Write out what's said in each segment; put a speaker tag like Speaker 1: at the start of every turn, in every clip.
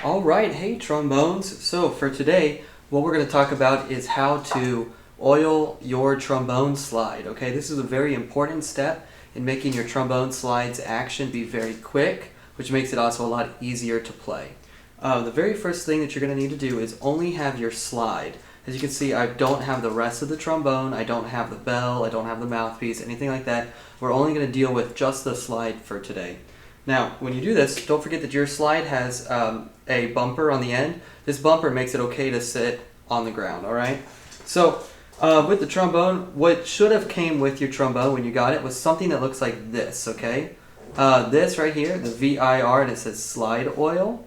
Speaker 1: Alright, hey trombones. So for today, what we're going to talk about is how to oil your trombone slide. Okay, this is a very important step in making your trombone slide's action be very quick, which makes it also a lot easier to play. The very first thing that you're going to need to do is only have your slide. As you can see, I don't have the rest of the trombone, I don't have the bell, I don't have the mouthpiece, anything like that. We're only going to deal with just the slide for today. Now, when you do this, don't forget that your slide has a bumper on the end. This bumper makes it okay to sit on the ground, alright? So, with the trombone, what should have came with your trombone when you got it was something that looks like this, okay? This right here, the VIR, and it says slide oil.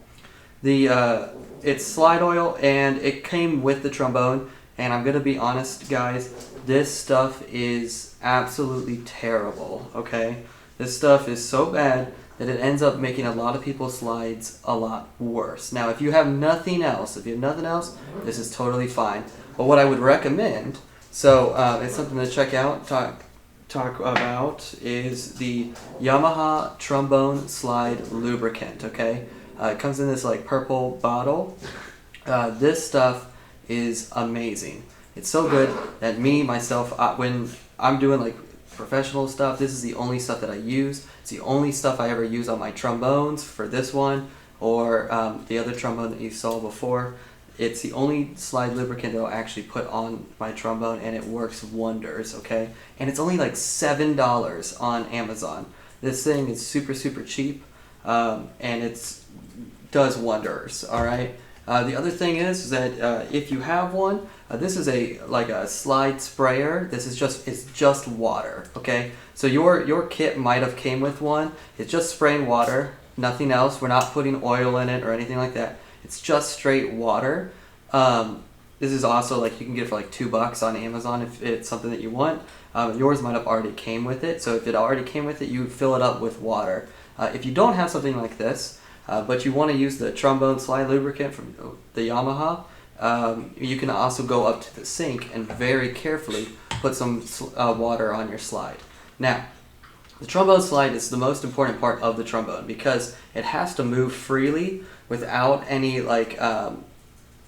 Speaker 1: It's slide oil, and it came with the trombone, and I'm going to be honest, guys, this stuff is absolutely terrible, okay? This stuff is so bad that it ends up making a lot of people's slides a lot worse. Now, if you have nothing else, this is totally fine. But what I would recommend, it's something to check out, talk about, is the Yamaha Trombone Slide lubricant, okay? It comes in this like purple bottle. This stuff is amazing. It's so good that when I'm doing like professional stuff, this is the only stuff that I use. It's the only stuff I ever use on my trombones for this one or the other trombone that you saw before. It's the only slide lubricant that I'll actually put on my trombone, and it works wonders, okay? And it's only like $7 on Amazon. This thing is super, super cheap, and it does wonders, alright? The other thing is that if you have one, this is like a slide sprayer. It's just water, okay? So your kit might have came with one. It's just spraying water, nothing else. We're not putting oil in it or anything like that. It's just straight water. This is also like you can get it for like $2 on Amazon if it's something that you want. Yours might have already came with it. So if it already came with it, you fill it up with water. If you don't have something like this, but you want to use the trombone slide lubricant from the Yamaha, you can also go up to the sink and very carefully put some water on your slide. Now, the trombone slide is the most important part of the trombone because it has to move freely without any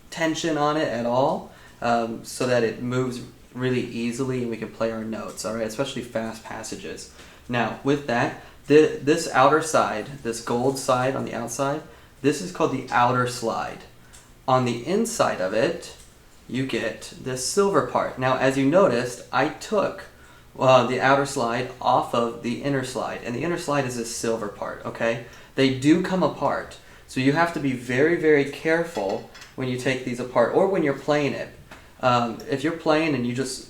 Speaker 1: tension on it at all, so that it moves really easily and we can play our notes, alright, especially fast passages. Now, with that, this outer side, this gold side on the outside, this is called the outer slide. On the inside of it, you get this silver part. Now, as you noticed, I took the outer slide off of the inner slide, and the inner slide is this silver part, okay? They do come apart, so you have to be very, very careful when you take these apart, or when you're playing it. If you're playing and you just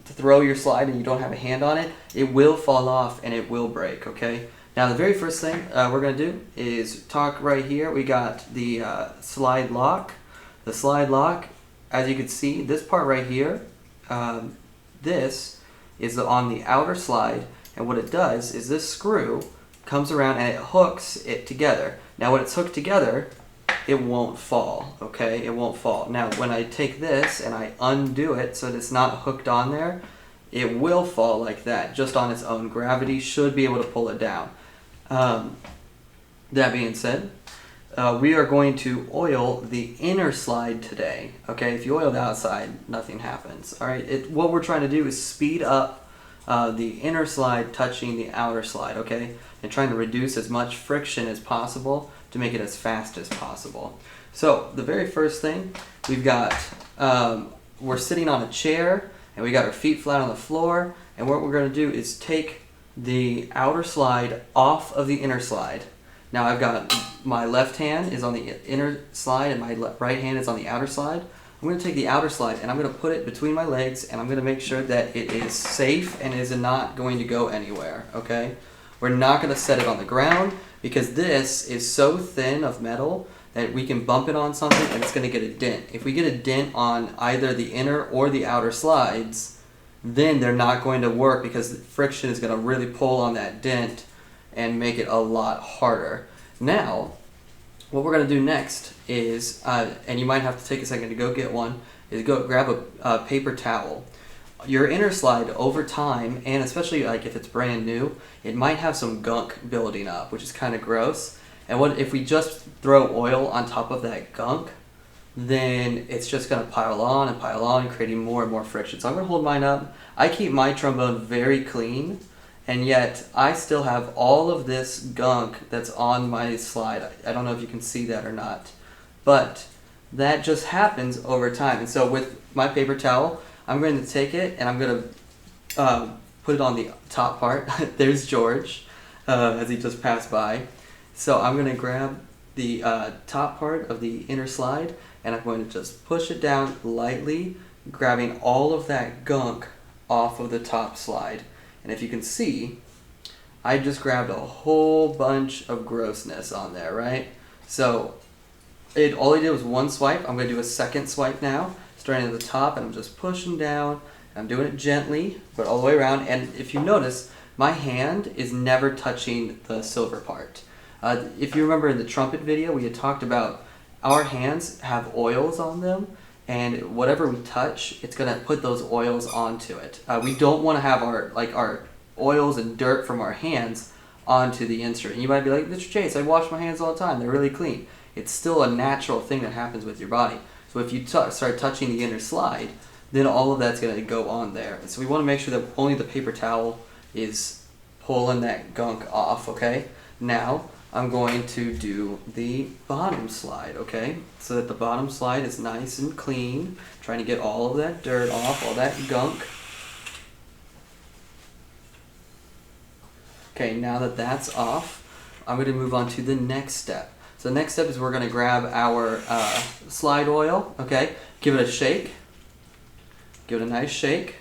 Speaker 1: throw your slide and you don't have a hand on it, it will fall off and it will break, okay? Now the very first thing we're going to do is talk right here. We got the slide lock. The slide lock, as you can see, this part right here, this is on the outer slide, and what it does is this screw comes around and it hooks it together. Now when it's hooked together, it won't fall, okay? It won't fall. Now, when I take this and I undo it so that it's not hooked on there, it will fall like that, just on its own. Gravity should be able to pull it down. That being said, we are going to oil the inner slide today, okay? If you oil the outside, nothing happens, all right? What we're trying to do is speed up the inner slide touching the outer slide, okay? And trying to reduce as much friction as possible to make it as fast as possible. So the very first thing we've got, we're sitting on a chair and we got our feet flat on the floor, and what we're going to do is take the outer slide off of the inner slide. Now I've got my left hand is on the inner slide and my right hand is on the outer slide. I'm going to take the outer slide and I'm going to put it between my legs, and I'm going to make sure that it is safe and is not going to go anywhere, okay? We're not going to set it on the ground because this is so thin of metal that we can bump it on something and it's going to get a dent. If we get a dent on either the inner or the outer slides, then they're not going to work because the friction is going to really pull on that dent and make it a lot harder. Now, what we're going to do next is, and you might have to take a second to go get one, is go grab a paper towel. Your inner slide over time, and especially like if it's brand new, it might have some gunk building up, which is kind of gross. And what if we just throw oil on top of that gunk, then it's just going to pile on, creating more and more friction. So I'm going to hold mine up. I keep my trombone very clean, and yet I still have all of this gunk that's on my slide. I don't know if you can see that or not, but that just happens over time. And so with my paper towel, I'm going to take it and I'm going to put it on the top part. There's George as he just passed by. So I'm going to grab the top part of the inner slide, and I'm going to just push it down lightly, grabbing all of that gunk off of the top slide. And if you can see, I just grabbed a whole bunch of grossness on there, right? So all I did was one swipe. I'm going to do a second swipe now, starting at the top, and I'm just pushing down. I'm doing it gently, but all the way around. And if you notice, my hand is never touching the silver part. If you remember in the trumpet video, we had talked about our hands have oils on them, and whatever we touch, it's going to put those oils onto it. We don't want to have our oils and dirt from our hands onto the instrument. You might be like, Mr. Chase, I wash my hands all the time. They're really clean. It's still a natural thing that happens with your body. So if you start touching the inner slide, then all of that's going to go on there. And so we want to make sure that only the paper towel is pulling that gunk off, okay? Now, I'm going to do the bottom slide, okay? So that the bottom slide is nice and clean, trying to get all of that dirt off, all that gunk. Okay, now that that's off, I'm going to move on to the next step. So the next step is we're going to grab our slide oil, okay? Give it a shake. Give it a nice shake.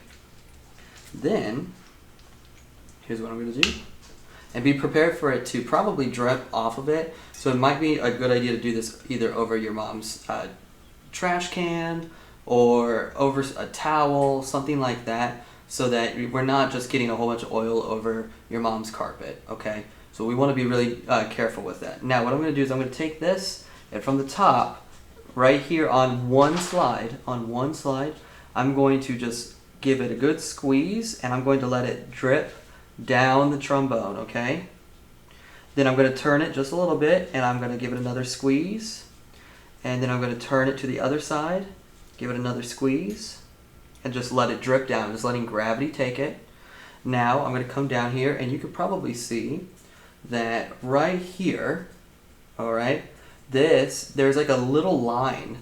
Speaker 1: Then, here's what I'm going to do. And be prepared for it to probably drip off of it. So it might be a good idea to do this either over your mom's trash can or over a towel, something like that, so that we're not just getting a whole bunch of oil over your mom's carpet, okay? So we want to be really careful with that. Now what I'm going to do is I'm going to take this, and from the top, right here on one slide, I'm going to just give it a good squeeze, and I'm going to let it drip down the trombone, okay? Then I'm going to turn it just a little bit, and I'm going to give it another squeeze, and then I'm going to turn it to the other side, give it another squeeze, and just let it drip down, just letting gravity take it. Now I'm going to come down here, and you can probably see that right here, all right, there's like a little line.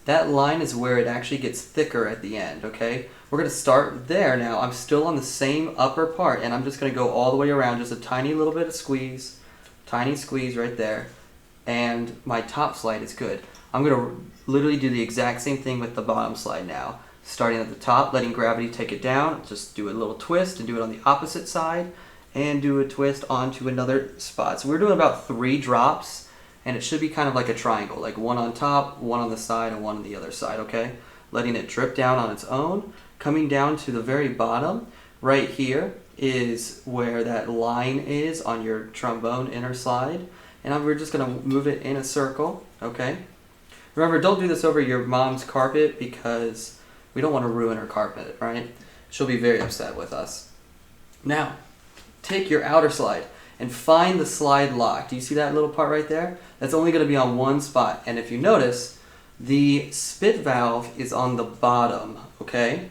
Speaker 1: That line is where it actually gets thicker at the end, okay? We're going to start there now. I'm still on the same upper part, and I'm just going to go all the way around, just a tiny little bit of squeeze, tiny squeeze right there, and my top slide is good. I'm going to literally do the exact same thing with the bottom slide now. Starting at the top, letting gravity take it down, just do a little twist and do it on the opposite side, and do a twist onto another spot. So we're doing about 3 drops, and it should be kind of like a triangle, like one on top, one on the side, and one on the other side, okay? Letting it drip down on its own. Coming down to the very bottom, right here is where that line is on your trombone inner slide. And we're just going to move it in a circle, okay? Remember, don't do this over your mom's carpet because we don't want to ruin her carpet, right? She'll be very upset with us. Now, take your outer slide and find the slide lock. Do you see that little part right there? That's only going to be on one spot. And if you notice, the spit valve is on the bottom, okay?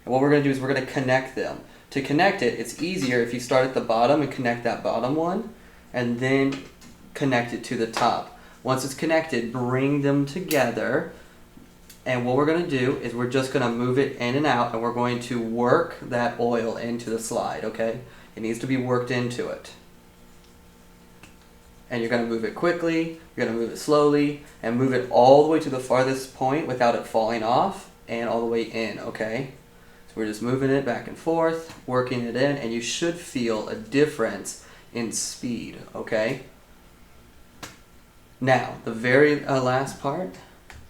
Speaker 1: And what we're going to do is we're going to connect them. To connect it, it's easier if you start at the bottom and connect that bottom one, and then connect it to the top. Once it's connected, bring them together. And what we're going to do is we're just going to move it in and out, and we're going to work that oil into the slide, okay? It needs to be worked into it. And you're going to move it quickly, you're going to move it slowly, and move it all the way to the farthest point without it falling off, and all the way in, okay? So we're just moving it back and forth, working it in, and you should feel a difference in speed, okay? Now, the very last part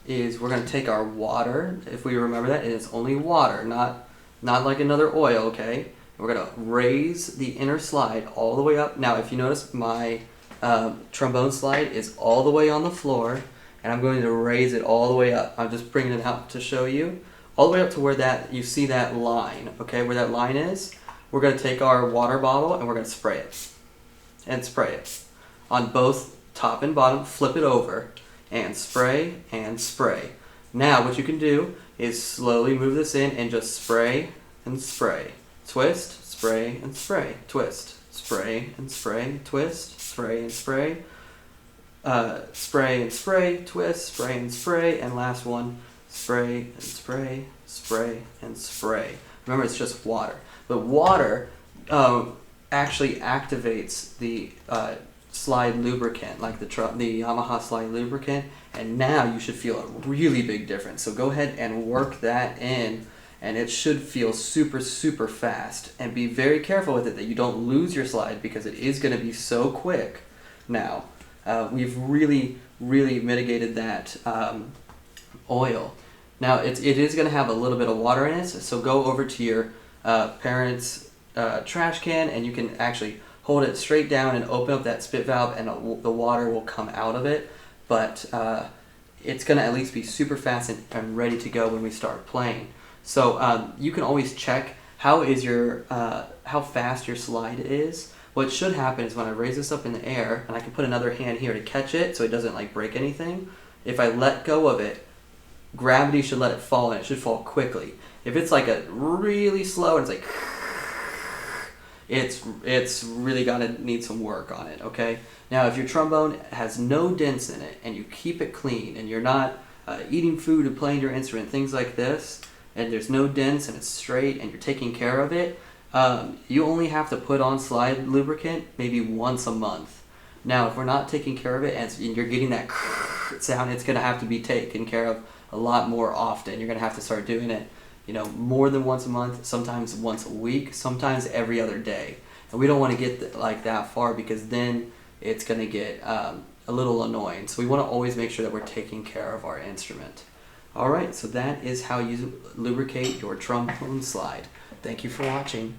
Speaker 1: is we're going to take our water. If we remember that, it is only water, not like another oil, okay? We're going to raise the inner slide all the way up. Now, if you notice, my trombone slide is all the way on the floor, and I'm going to raise it all the way up. I'm just bringing it out to show you. All the way up to where you see that line, okay? Where that line is, we're going to take our water bottle and we're going to spray it. And spray it on both top and bottom, flip it over, and spray and spray. Now what you can do is slowly move this in and just spray and spray. Twist, spray and spray, twist, spray and spray, twist, spray and spray, spray and spray, twist, spray and spray, and last one, spray and spray, spray and spray. Remember, it's just water. But water actually activates the slide lubricant, like the Yamaha slide lubricant, and now you should feel a really big difference. So go ahead and work that in, and it should feel super, super fast. And be very careful with it that you don't lose your slide, because it is going to be so quick. Now, we've really mitigated that oil. Now, it is going to have a little bit of water in it, so go over to your parents' trash can, and you can actually hold it straight down and open up that spit valve, and the water will come out of it. But it's going to at least be super fast and ready to go when we start playing. So you can always check how fast your slide is. What should happen is when I raise this up in the air, and I can put another hand here to catch it so it doesn't like break anything, if I let go of it, gravity should let it fall, and it should fall quickly. If it's like a really slow and it's like, it's really gonna need some work on it, okay? Now, if your trombone has no dents in it and you keep it clean and you're not eating food or playing your instrument, things like this, and there's no dents and it's straight and you're taking care of it, you only have to put on slide lubricant maybe once a month. Now, if we're not taking care of it and you're getting that sound, it's gonna have to be taken care of a lot more often. You're gonna have to start doing it, more than once a month, sometimes once a week, sometimes every other day. And we don't want to get like that far, because then it's going to get a little annoying. So we want to always make sure that we're taking care of our instrument. Alright, so that is how you lubricate your trombone slide. Thank you for watching.